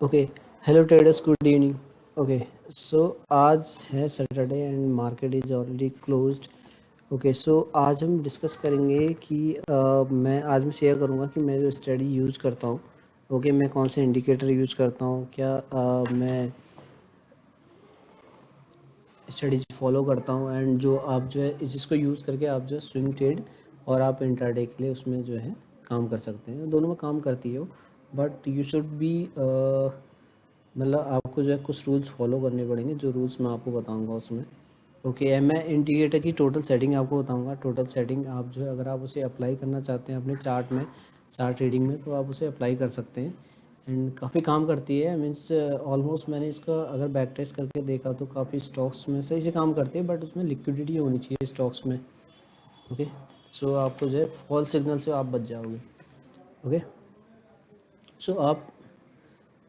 Okay, hello traders, good evening. Okay, so आज है Saturday and market is already closed. Okay, so आज हम discuss करेंगे कि मैं शेयर करूंगा कि मैं जो स्टडी यूज़ करता हूँ। ओके, मैं कौन से इंडिकेटर यूज़ करता हूँ, क्या मैं स्टडीज फॉलो करता हूँ, एंड जो आप जो है जिसको यूज़ करके आप जो है स्विंग ट्रेड और आप इंट्राडे के लिए उसमें जो है काम कर सकते हैं। दोनों में काम करती हो, बट यू शुड बी मतलब आपको जो है कुछ रूल्स फॉलो करने पड़ेंगे, जो रूल्स मैं आपको बताऊंगा उसमें। ओके, मैं इंडिकेटर की टोटल सेटिंग आपको बताऊंगा। टोटल सेटिंग आप जो है अगर आप उसे अप्लाई करना चाहते हैं अपने चार्ट में, चार्ट रीडिंग में, तो आप उसे अप्लाई कर सकते हैं एंड काफ़ी काम करती है। मीन्स ऑलमोस्ट मैंने इसका अगर बैक टेस्ट करके देखा तो काफ़ी स्टॉक्स में सही से काम करती है, बट उसमें लिक्विडिटी होनी चाहिए स्टॉक्स में। ओके, सो आपको जो है फॉल सिग्नल से आप बच जाओगे। ओके, सो आप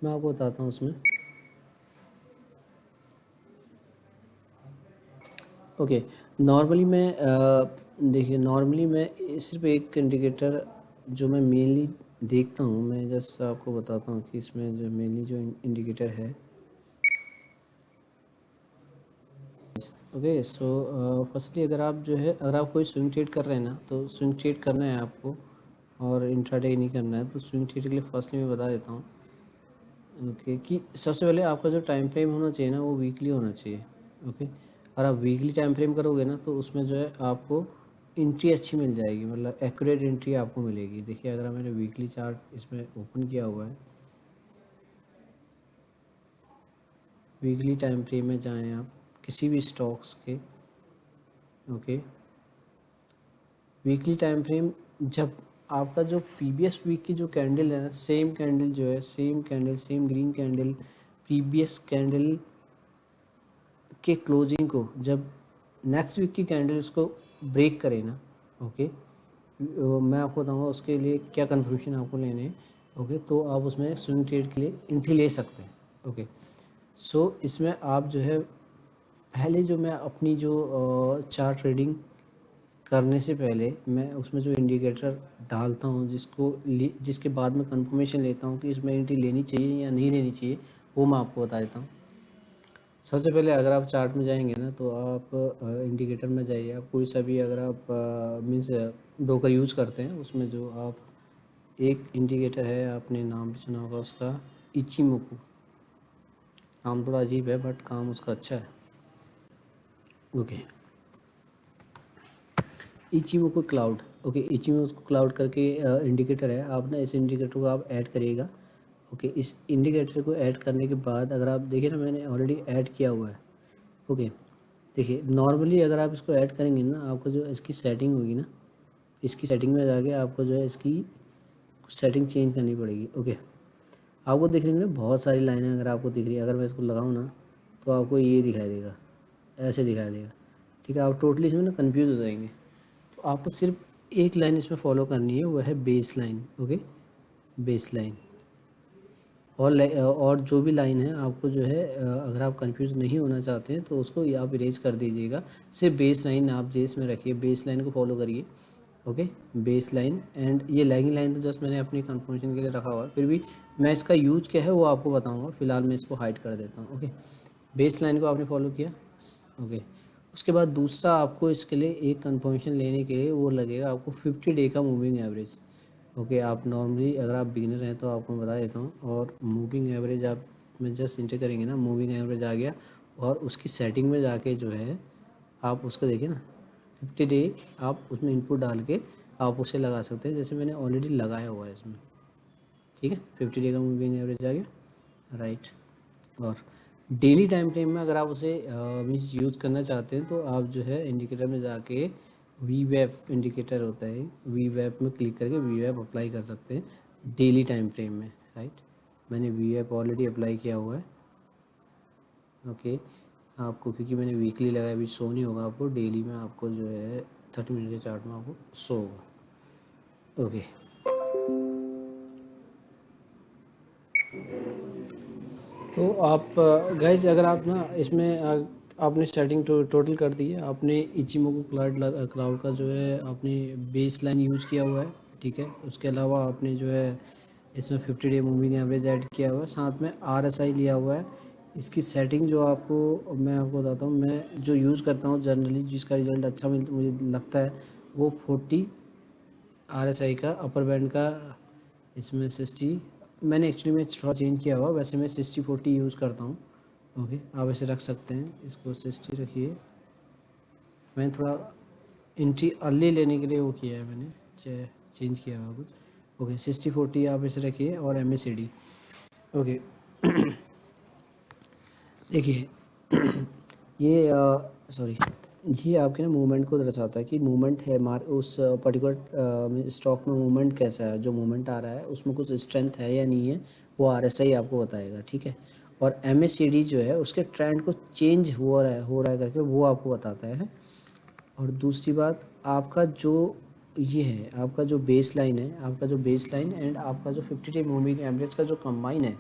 मैं आपको बताता हूँ उसमें। ओके, नॉर्मली मैं देखिए, नॉर्मली मैं सिर्फ एक इंडिकेटर जो मैं मेनली देखता हूँ, मैं जस्ट आपको बताता हूँ कि इसमें जो मेनली जो इंडिकेटर है। ओके, सो फर्स्टली अगर आप जो है अगर आप कोई स्विंग ट्रेड कर रहे हैं ना, तो स्विंग ट्रेड करना है आपको और इंट्राडे नहीं करना है। तो स्विंग ट्रेड के लिए फर्स्टली मैं बता देता हूँ ओके कि सबसे पहले आपका जो टाइम फ्रेम होना चाहिए ना, वो वीकली होना चाहिए। ओके, और आप वीकली टाइम फ्रेम करोगे ना, तो उसमें जो है आपको एंट्री अच्छी मिल जाएगी, मतलब एक्यूरेट एंट्री आपको मिलेगी। देखिए, अगर मैंने वीकली चार्ट इसमें ओपन किया हुआ है, वीकली टाइम फ्रेम में जाएं आप किसी भी स्टॉक्स के। ओके, वीकली टाइम फ्रेम जब आपका जो प्रीवियस वीक की जो कैंडल है ना, सेम कैंडल जो है, same candle, same green candle previous candle के क्लोजिंग को जब नेक्स्ट वीक की कैंडल उसको ब्रेक करे ना, ओके, मैं आपको बताऊंगा उसके लिए क्या कन्फर्मेशन आपको लेने हैं। ओके, तो आप उसमें स्विंग ट्रेड के लिए एंट्री ले सकते हैं। ओके, सो इसमें आप जो है पहले जो मैं अपनी जो चार्ट रीडिंग करने से पहले मैं उसमें जो इंडिकेटर डालता हूँ, जिसके बाद मैं कंफर्मेशन लेता हूँ कि इसमें एंट्री लेनी चाहिए या नहीं लेनी चाहिए, वो मैं आपको बता देता हूँ। सबसे पहले अगर आप चार्ट में जाएंगे ना, तो आप इंडिकेटर में जाइए। आप कोई सा भी अगर आप मीन्स ब्रोकर यूज़ करते हैं, उसमें जो आप एक इंडिकेटर है, आपने नाम भी सुना होगा उसका, इचिमोकू। नाम थोड़ा अजीब है बट काम उसका अच्छा है। Okay, Ichimoku cloud. Okay, Ichimoku cloud करके इंडिकेटर है। आप ना इस इंडिकेटर को आप ऐड करिएगा। ओके, इस इंडिकेटर को ऐड करने के बाद अगर आप देखिए ना, मैंने ऑलरेडी ऐड किया हुआ है। ओके, देखिए, नॉर्मली अगर आप इसको ऐड करेंगे ना, आपको जो इसकी सेटिंग होगी ना, इसकी सेटिंग में जाके आपको जो है इसकी सेटिंग चेंज करनी पड़ेगी। ओके, आपको दिख रही है ना बहुत सारी लाइनें, अगर आपको दिख रही है, अगर मैं इसको लगाऊँ ना, तो आपको ये दिखाई देगा, ऐसे दिखाई देगा। ठीक है, आप टोटली इसमें ना कन्फ्यूज़ हो जाएंगे। तो आपको सिर्फ एक लाइन इसमें फॉलो करनी है, वह है base line. Okay, base line. और जो भी लाइन है आपको जो है अगर आप कंफ्यूज नहीं होना चाहते हैं तो उसको आप इरेज कर दीजिएगा। सिर्फ बेस लाइन आप जेस में रखिए, बेस लाइन को फॉलो करिए। Okay, base line. एंड ये लैगिंग लाइन तो जस्ट मैंने अपनी कंफर्मेशन के लिए रखा हुआ है, फिर भी मैं इसका यूज क्या है वो आपको बताऊंगा। फिलहाल मैं इसको हाइड कर देता हूँ। ओके, बेस लाइन को आपने फॉलो किया। ओके, उसके बाद दूसरा आपको इसके लिए एक कंफर्मेशन लेने के लिए वो लगेगा आपको 50 डे का मूविंग एवरेज। ओके, आप नॉर्मली अगर आप बिगिनर हैं तो आपको बता देता हूँ। और मूविंग एवरेज आप में जस्ट इंटर करेंगे ना, मूविंग एवरेज आ गया, और उसकी सेटिंग में जाके जो है आप उसको देखिए ना, 50 डे आप उसमें इनपुट डाल के आप उसे लगा सकते हैं, जैसे मैंने ऑलरेडी लगाया हुआ है इसमें। ठीक है, 50 डे का मूविंग एवरेज आ गया, राइट। और डेली टाइम फ्रेम में अगर आप उसे मीन्स यूज़ करना चाहते हैं, तो आप जो है इंडिकेटर में जाके वी वेब इंडिकेटर होता है, वी वेब में क्लिक करके वी वेब अप्लाई कर सकते हैं डेली टाइम फ्रेम में, राइट। मैंने वी वेब ऑलरेडी अप्लाई किया हुआ है। ओके, आपको क्योंकि मैंने वीकली लगाया, अभी शो नहीं होगा आपको, डेली में आपको जो है 30 मिनट के चार्ट में आपको शो होगा। ओके, तो आप गाइज अगर आप ना इसमें आपने सेटिंग टोटल कर दी है, आपने इचिमोको क्लाउड का जो है आपने बेस लाइन यूज़ किया हुआ है। ठीक है, उसके अलावा आपने जो है इसमें 50 डे मूविंग एवरेज ऐड किया हुआ है, साथ में RSI लिया हुआ है। इसकी सेटिंग जो आपको मैं आपको बताता हूँ, मैं जो यूज़ करता हूँ जनरली, जिसका रिज़ल्ट अच्छा मुझे लगता है वो 40 RSI का अपर बैंड का। इसमें 60 मैंने एक्चुअली में थोड़ा चेंज किया हुआ, वैसे मैं 60-40 यूज़ करता हूँ। ओके, आप ऐसे रख सकते हैं, इसको 60 रखिए। मैंने थोड़ा एंट्री अर्ली लेने के लिए वो किया है, मैंने चेंज किया हुआ कुछ। ओके, 60-40 आप इसे रखिए और MACD। ओके देखिए ये सॉरी, ये आपके ना मूवमेंट को दर्शाता है कि मूवमेंट है उस पर्टिकुलर स्टॉक में मूवमेंट कैसा है, जो मूवमेंट आ रहा है उसमें कुछ स्ट्रेंथ है या नहीं है, वो RSI आपको बताएगा, ठीक है। और MACD जो है उसके ट्रेंड को चेंज हो रहा है करके वो आपको बताता है। और दूसरी बात, आपका जो ये है, आपका जो बेस लाइन है, आपका जो बेस लाइन एंड आपका जो 50 डे मूविंग एवरेज का जो कंबाइन है,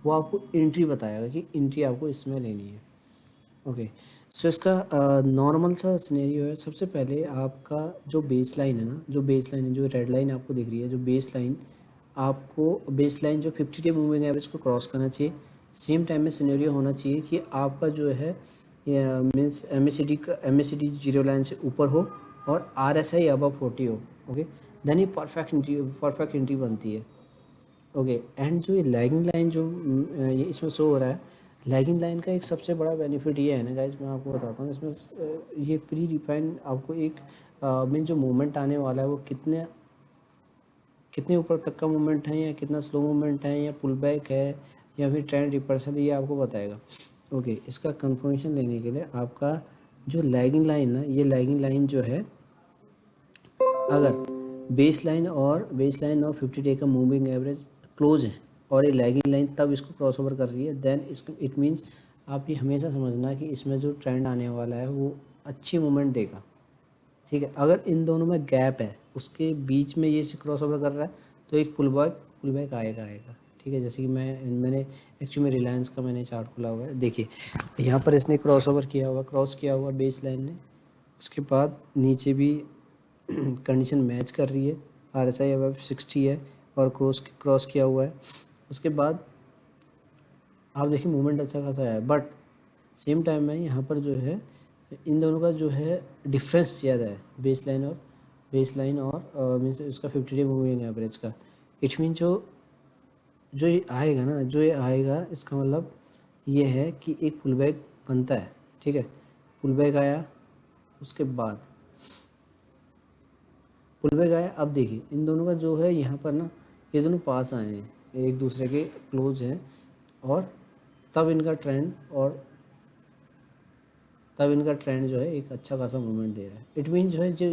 वो आपको एंट्री बताएगा कि एंट्री आपको इसमें लेनी है। ओके, सो इसका नॉर्मल सा सिनेरियो है। सबसे पहले आपका जो बेस लाइन है ना, जो बेस लाइन है, जो रेड लाइन आपको दिख रही है, जो बेस लाइन आपको, बेस लाइन जो 50 डे मूविंग एवरेज को क्रॉस करना चाहिए। सेम टाइम में सिनेरियो होना चाहिए कि आपका जो है मीन्स MACD जीरो लाइन से ऊपर हो और RSI अबव 40 हो। ओके, देन ये परफेक्ट एंट्री बनती है। ओके, एंड जो ये लैगिंग लाइन जो ये इसमें शो हो रहा है, लैगिंग लाइन का एक सबसे बड़ा बेनिफिट ये है ना गाइस, मैं आपको बताता हूँ। इसमें ये प्री डिफाइन आपको एक मीन जो मूवमेंट आने वाला है वो कितने ऊपर तक का मूवमेंट है, या कितना स्लो मूवमेंट है, या पुल बैक है, या फिर ट्रेंड रिवर्सल, ये आपको बताएगा। ओके, इसका कंफर्मेशन लेने के लिए आपका जो लैगिंग लाइन ना, ये लैगिंग लाइन जो है, अगर बेस लाइन और 50 डे का मूविंग एवरेज क्लोज है और ये लैगिंग लाइन तब इसको क्रॉस ओवर कर रही है, देन इट मीन्स आप ये हमेशा समझना कि इसमें जो ट्रेंड आने वाला है वो अच्छी मूवमेंट देगा, ठीक है। अगर इन दोनों में गैप है, उसके बीच में ये क्रॉस ओवर कर रहा है, तो एक पुल बैक आएगा, ठीक है। जैसे कि मैंने एक्चुअली में रिलायंस का मैंने चार्ट खुला हुआ है, देखिए यहाँ पर इसने क्रॉस किया हुआ बेस लाइन ने, उसके बाद नीचे भी कंडीशन मैच कर रही है, RSI अब 60 है और क्रॉस किया हुआ है। उसके बाद आप देखिए मूवमेंट अच्छा खासा है, बट सेम टाइम में यहाँ पर जो है इन दोनों का जो है डिफरेंस ज़्यादा है, बेस लाइन और मीन्स उसका 50 डे मूविंग एवरेज का। इट मीन जो ये आएगा ना, जो ये आएगा, इसका मतलब ये है कि एक पुल बैक बनता है, ठीक है। पुल बैक आया, उसके बाद पुल बैक आया। अब देखिए इन दोनों का जो है यहाँ पर ना, ये दोनों पास आए हैं, एक दूसरे के क्लोज हैं, और तब इनका ट्रेंड जो है एक अच्छा खासा मूवमेंट दे रहा है। इट मीन जो है जो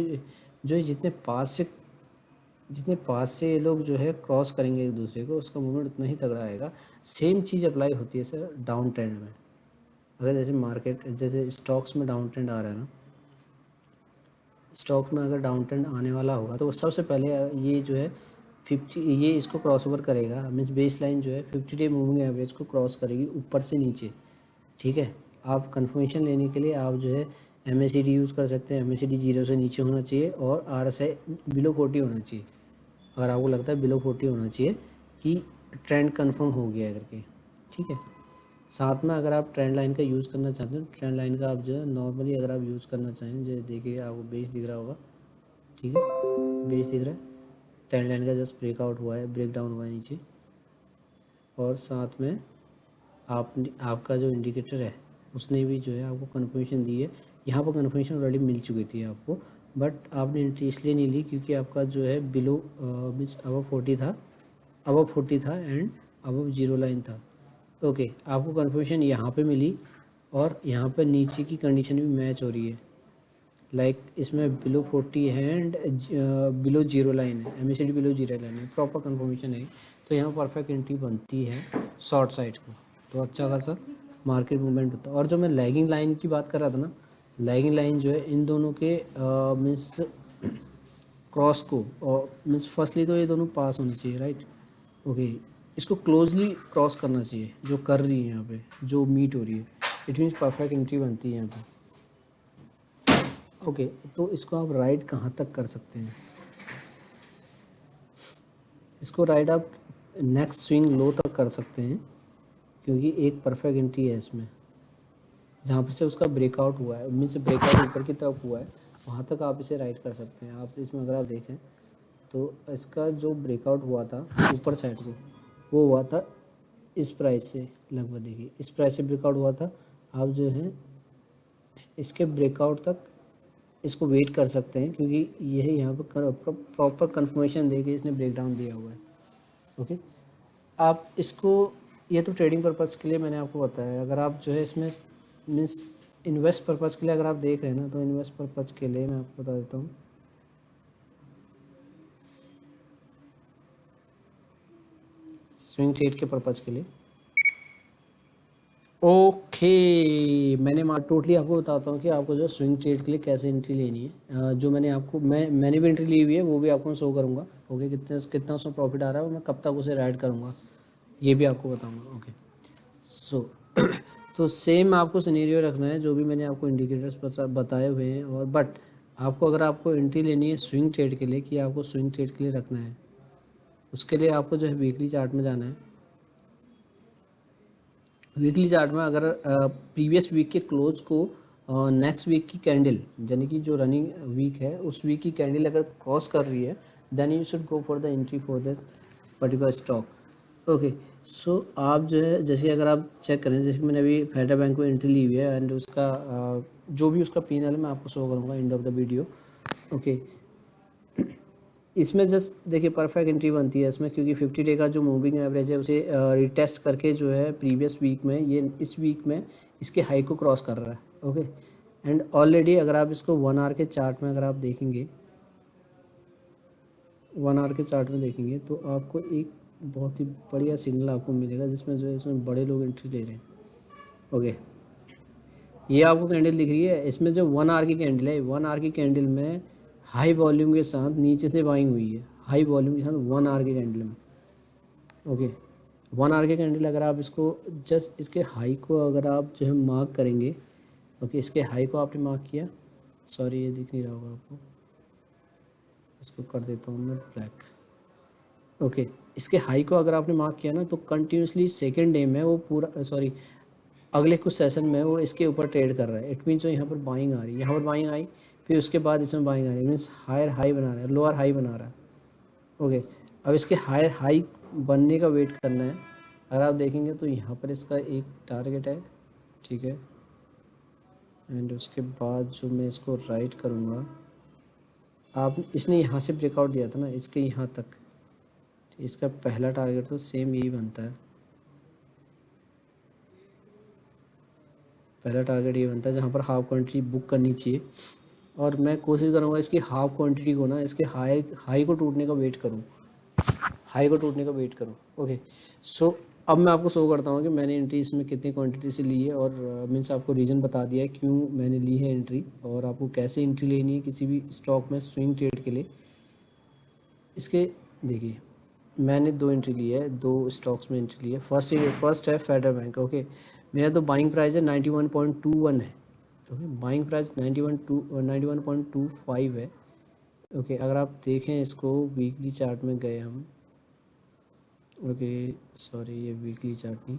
जितने पास से ये लोग जो है क्रॉस करेंगे एक दूसरे को, उसका मूवमेंट उतना ही तगड़ा आएगा। सेम चीज़ अप्लाई होती है सर डाउन ट्रेंड में। अगर जैसे स्टॉक्स में डाउन ट्रेंड आ रहा है ना, स्टॉक में अगर डाउन ट्रेंड आने वाला होगा तो सबसे पहले ये जो है 50, ये इसको क्रॉस ओवर करेगा, मीन्स बेस लाइन जो है 50 डे मूविंग एवरेज को क्रॉस करेगी ऊपर से नीचे, ठीक है। आप कंफर्मेशन लेने के लिए आप जो है MACD यूज़ कर सकते हैं। MACD जीरो से नीचे होना चाहिए और RSI बिलो 40 होना चाहिए। अगर आपको लगता है बिलो 40 होना चाहिए कि ट्रेंड कंफर्म हो गया है करके, ठीक है। साथ में अगर आप ट्रेंड लाइन का यूज़ करना चाहते हो, ट्रेंड लाइन का आप जो है नॉर्मली अगर आप यूज़ करना चाहें, जो देखिए आपको बेस दिख रहा होगा, ठीक है, बेस दिख रहा है, ट्रेंड लाइन का जस्ट ब्रेकआउट हुआ है, ब्रेक डाउन हुआ है नीचे, और साथ में आपका जो इंडिकेटर है उसने भी जो है आपको कन्फर्मेशन दी है। यहाँ पर कन्फर्मेशन ऑलरेडी मिल चुकी थी आपको, बट आपने एंट्री इसलिए नहीं ली क्योंकि आपका जो है बिलो मीन्स अबव 40 था एंड अबव जीरो लाइन था। ओके, आपको कन्फर्मेशन यहाँ पे मिली और यहाँ पे नीचे की कंडीशन भी मैच हो रही है, लाइक इसमें बिलो 40 है एंड बिलो जीरो लाइन है, MACD बिलो जीरो लाइन है, प्रॉपर कंफर्मेशन है, तो यहाँ परफेक्ट एंट्री बनती है शॉर्ट साइड को, तो अच्छा खासा मार्केट मूवमेंट होता है। और जो मैं लैगिंग लाइन की बात कर रहा था ना, लैगिंग लाइन जो है इन दोनों के मीन्स क्रॉस को, और मीन्स फर्स्टली तो ये दोनों पास होनी चाहिए, राइट। ओके, इसको क्लोजली क्रॉस करना चाहिए, जो कर रही है यहाँ पे, जो मीट हो रही है, इट मीन्स परफेक्ट एंट्री बनती है यहाँ पे। ओके, तो इसको आप राइड कहाँ तक कर सकते हैं, इसको राइड आप नेक्स्ट स्विंग लो तक कर सकते हैं, क्योंकि एक परफेक्ट एंट्री है इसमें, जहाँ पर से उसका ब्रेकआउट हुआ है, मीन्स ब्रेकआउट ऊपर की तरफ हुआ है, वहाँ तक आप इसे राइट कर सकते हैं। आप इसमें अगर आप देखें तो इसका जो ब्रेकआउट हुआ था ऊपर साइड को, वो हुआ था इस प्राइस से लगभग, देखिए इस प्राइस से ब्रेकआउट हुआ था। आप जो है इसके ब्रेकआउट तक इसको वेट कर सकते हैं, क्योंकि यह यहाँ पर प्रॉपर कन्फर्मेशन देके इसने ब्रेकडाउन दिया हुआ है। ओके, आप इसको, ये तो ट्रेडिंग पर्पज़ के लिए मैंने आपको बताया। अगर आप जो है इसमें मीन्स इन्वेस्ट पर्पज़ के लिए अगर आप देख रहे हैं ना, तो इन्वेस्ट पर्पज़ के लिए मैं आपको बता देता हूँ। स्विंग ट्रेड के पर्पज़ के लिए ओके, मैंने टोटली आपको बताता हूँ कि आपको जो स्विंग ट्रेड के लिए कैसे एंट्री लेनी है। जो मैंने आपको मैंने भी एंट्री ली हुई है, वो भी आपको शो करूँगा। ओके, कितना उसमें प्रॉफिट आ रहा है, मैं कब तक उसे राइड करूँगा, ये भी आपको बताऊँगा। ओके, सो तो सेम आपको सिनेरियो रखना है जो भी मैंने आपको इंडिकेटर्स बताए हुए हैं। और बट आपको अगर आपको एंट्री लेनी है स्विंग ट्रेड के लिए, कि आपको स्विंग ट्रेड के लिए रखना है, उसके लिए आपको जो है वीकली चार्ट में जाना है। वीकली चार्ट में अगर प्रीवियस वीक के क्लोज को नेक्स्ट वीक की कैंडल, यानी कि जो रनिंग वीक है उस वीक की कैंडल अगर क्रॉस कर रही है, then you should go for the entry for this particular stock. Okay, so आप जो है जैसे अगर आप चेक करें, जैसे मैंने अभी फेडरल बैंक को एंट्री ली हुई है, एंड उसका जो भी उसका P&L मैं आपको शो करूँगा end of the video. Okay, इसमें जस्ट देखिए परफेक्ट एंट्री बनती है इसमें, क्योंकि 50 डे का जो मूविंग एवरेज है उसे रिटेस्ट करके जो है प्रीवियस वीक में, ये इस वीक में इसके हाई को क्रॉस कर रहा है। ओके, एंड ऑलरेडी अगर आप इसको 1 आवर के चार्ट में अगर आप देखेंगे, 1 आवर के चार्ट में देखेंगे तो आपको एक बहुत ही बढ़िया सिग्नल आपको मिलेगा, जिसमें जो है इसमें बड़े लोग एंट्री ले रहे हैं। ओके, ये आपको कैंडल दिख रही है, इसमें जो 1 आवर की कैंडल है, 1 आवर की कैंडल में हाई वॉल्यूम के साथ नीचे से बाइंग हुई है, हाई वॉल्यूम के साथ 1 आवर की कैंडल में। ओके, 1 आवर के कैंडल अगर आप इसको जस्ट इसके हाई को अगर आप जो है मार्क करेंगे, ओके इसके हाई को आपने मार्क किया, सॉरी ये दिख नहीं रहा होगा आपको, इसको कर देता हूँ मैं ब्लैक। ओके, इसके हाई को अगर आपने मार्क किया ना, तो कंटिन्यूसली सेकेंड डे में वो पूरा, सॉरी अगले कुछ सेशन में वो इसके ऊपर ट्रेड कर रहा है। इट मीन जो यहाँ पर बाइंग आ रही है, यहाँ पर बाइंग आई, फिर उसके बाद इसमें बाइंग आ रही है, मीन्स हायर हाई बना रहा है, लोअर हाई बना रहा है। ओके, अब इसके हायर हाई बनने का वेट करना है। अगर आप देखेंगे तो यहाँ पर इसका एक टारगेट है, ठीक है, एंड उसके बाद जो मैं इसको राइट करूँगा, आप इसने यहाँ से ब्रेकआउट दिया था ना इसके यहाँ तक, इसका पहला टारगेट तो सेम यही बनता है, पहला टारगेट ये बनता है जहाँ पर हाफ क्वांटिटी बुक करनी चाहिए। और मैं कोशिश करूँगा इसकी हाफ क्वांटिटी को ना, इसके हाई को टूटने का वेट करूँ, हाई को टूटने का वेट करूँ। ओके, सो अब मैं आपको शो करता हूँ कि मैंने एंट्री इसमें कितनी क्वांटिटी से ली है, और मीन्स आपको रीज़न बता दिया है क्यों मैंने ली है एंट्री, और आपको कैसे एंट्री लेनी है किसी भी स्टॉक में स्विंग ट्रेड के लिए। इसके देखिए मैंने 2 एंट्री ली है, 2 स्टॉक्स में एंट्री ली है। फर्स्ट है फेडरल बैंक। ओके, मेरा तो बाइंग प्राइस है 91.21 है। ओके, बाइंग प्राइस 91.25 है। ओके, अगर आप देखें इसको वीकली चार्ट में गए हम, ओके सॉरी ये वीकली चार्ट नहीं,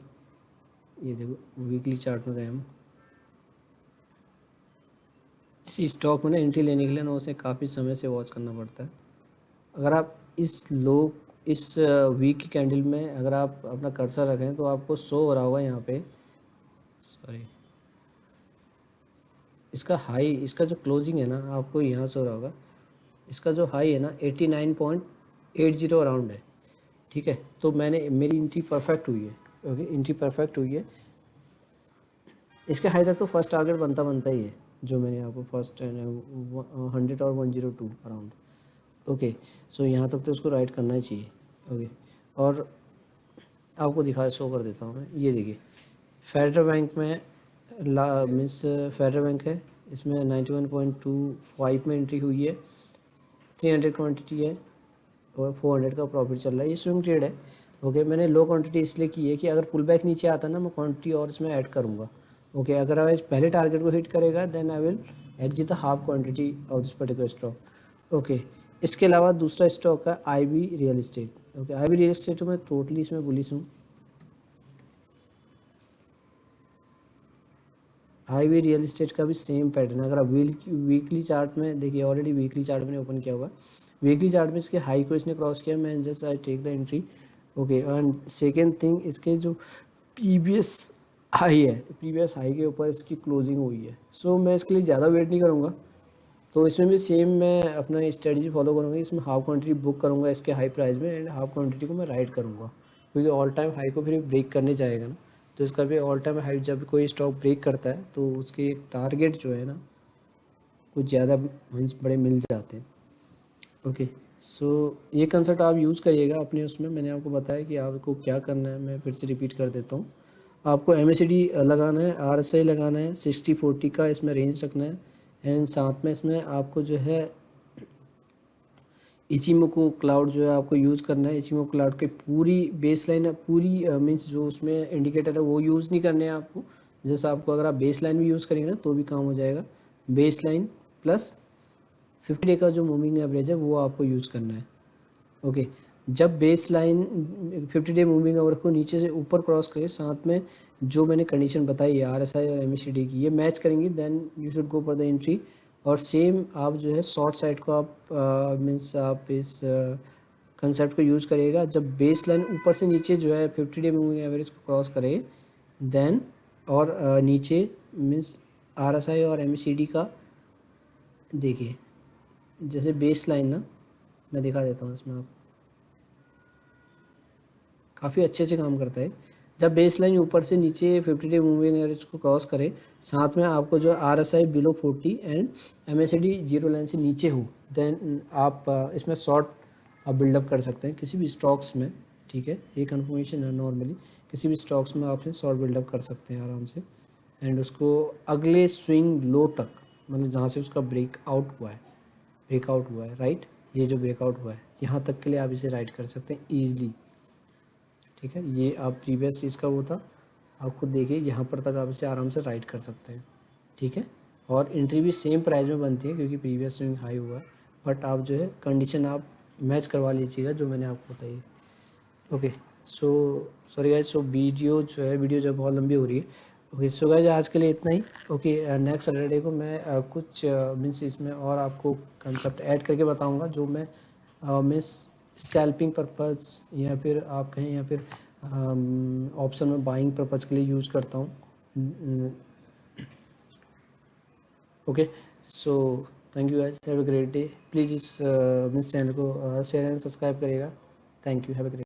ये देखो वीकली चार्ट में गए हम, इसी स्टॉक में ना एंट्री लेने के लिए ना उसे काफ़ी समय से वॉच करना पड़ता है। अगर आप इस वीक की कैंडल में अगर आप अपना कर्सर रखें तो आपको शो हो रहा होगा यहाँ पे, सॉरी इसका हाई, इसका जो क्लोजिंग है ना आपको यहाँ से हो रहा होगा, इसका जो हाई है ना 89.80 अराउंड है। ठीक है, तो मेरी एंट्री परफेक्ट हुई है। ओके, एंट्री परफेक्ट हुई है, इसके हाई तक तो फर्स्ट टारगेट बनता ही है, जो मैंने आपको फर्स्ट 100 और 102 अराउंड। ओके, सो यहाँ तक तो उसको राइट करना ही चाहिए। ओके, और आपको शो कर देता हूँ मैं, ये देखिए फेडरल बैंक में मीन्स फेडरल बैंक है, इसमें 91.25 में एंट्री हुई है, 300 क्वांटिटी है और 400 का प्रॉफिट चल रहा है। ये स्विंग ट्रेड है। ओके, मैंने लो क्वांटिटी इसलिए की है कि अगर पुल बैक नीचे आता ना मैं क्वांटिटी और इसमें ऐड करूँगा। ओके, अगर आज पहले टारगेट को हिट करेगा then I will exit the half quantity of this particular stock. Okay, इसके अलावा दूसरा स्टॉक है IB real estate. Okay, I real estate तो मैं टोटली इसमें बुलिश हूँ। हाईवे रियल एस्टेट का भी सेम पैटर्न है। अगर आप वीकली चार्ट में देखिए, ऑलरेडी वीकली चार्ट मैंने ओपन किया हुआ, वीकली चार्ट में इसके हाई को इसने क्रॉस किया, मैं just I take the entry. Okay, and second thing, इसके जो प्रीवियस हाई है, प्रीवियस हाई के ऊपर इसकी क्लोजिंग हुई है। सो मैं इसके लिए ज़्यादा वेट नहीं करूँगा, तो इसमें भी सेम मैं अपना स्ट्रेटजी फॉलो करूँगा। इसमें हाफ क्वांटिटी बुक करूँगा इसके हाई प्राइस में, एंड हाफ क्वांटिटी को मैं राइड करूँगा, क्योंकि ऑल टाइम हाई को फिर ब्रेक करने जाएगा ना। तो इसका भी ऑल टाइम हाई जब कोई स्टॉक ब्रेक करता है तो उसके एक टारगेट जो है ना कुछ ज़्यादा मीन्स बड़े मिल जाते हैं। ओके, सो ये कंसेप्ट आप यूज़ करिएगा अपने उसमें। मैंने आपको बताया कि आपको क्या करना है, मैं फिर से रिपीट कर देता हूँ। आपको MACD लगाना है, RSI लगाना है, 60-40 का इसमें रेंज रखना है, एंड साथ में इसमें आपको जो है इचिमोको क्लाउड जो है आपको यूज़ करना है। इचिमोको क्लाउड की पूरी बेस लाइन है, पूरी मीन्स जो उसमें इंडिकेटर है वो यूज़ नहीं करने हैं आपको। जैसे आपको अगर आप बेस लाइन भी यूज़ करेंगे ना तो भी काम हो जाएगा। बेस लाइन प्लस 50 डे का जो मूविंग एवरेज है वो आपको यूज़ करना है। ओके, जब base line 50 day moving average को नीचे से ऊपर क्रॉस करे, साथ में जो मैंने कंडीशन बताई है RSI और MACD की, ये मैच करेंगी, then you should go for the entry. और सेम आप जो है शॉर्ट साइड को आप मीन्स आप इस कंसेप्ट को यूज़ करिएगा। जब बेस लाइन ऊपर से नीचे जो है 50 डे मूविंग एवरेज को क्रॉस करे, देन और नीचे मीन्स RSI और MACD का देखिए, जैसे बेस लाइन ना, मैं दिखा देता हूँ इसमें, आप काफ़ी अच्छे से काम करता है। जब बेस लाइन ऊपर से नीचे 50 डे मूविंग एवरेज को क्रॉस करे, साथ में आपको जो RSI below 40 and MACD zero line से नीचे हो, देन आप इसमें शॉर्ट आप बिल्डअप कर सकते हैं किसी भी स्टॉक्स में। ठीक है, ये कन्फर्मेशन है, नॉर्मली किसी भी स्टॉक्स में आप शॉर्ट बिल्डअप कर सकते हैं आराम से, एंड उसको अगले स्विंग लो तक, मतलब जहाँ से उसका ब्रेकआउट हुआ है राइट, ये जो ब्रेकआउट हुआ है यहाँ तक के लिए आप इसे राइड कर सकते हैं ईजिली। ठीक है, ये आप प्रीवियस चीज़ का वो था, आप खुद देखिए यहाँ पर तक आप इसे आराम से राइड कर सकते हैं। ठीक है, और एंट्री भी सेम प्राइस में बनती है क्योंकि प्रीवियस स्विंग हाई हुआ है, बट आप जो है कंडीशन आप मैच करवा लीजिएगा जो मैंने आपको बताई है। Okay, so sorry guys, so video जो है बहुत लंबी हो रही है। ओके, सो गाइज आज के लिए इतना ही। ओके, नेक्स्ट सैटरडे को मैं कुछ मीन्स इसमें और आपको कंसेप्ट ऐड करके बताऊंगा, जो मैं मीन्स स्कैल्पिंग पर्पज़ या फिर आप कहें या फिर ऑप्शन में बाइंग पर्पज़ के लिए यूज़ करता हूँ। Okay, so thank you guys, have a great day. Please इस मीन्स चैनल को शेयर एंड सब्सक्राइब करिएगा। Thank you, have a great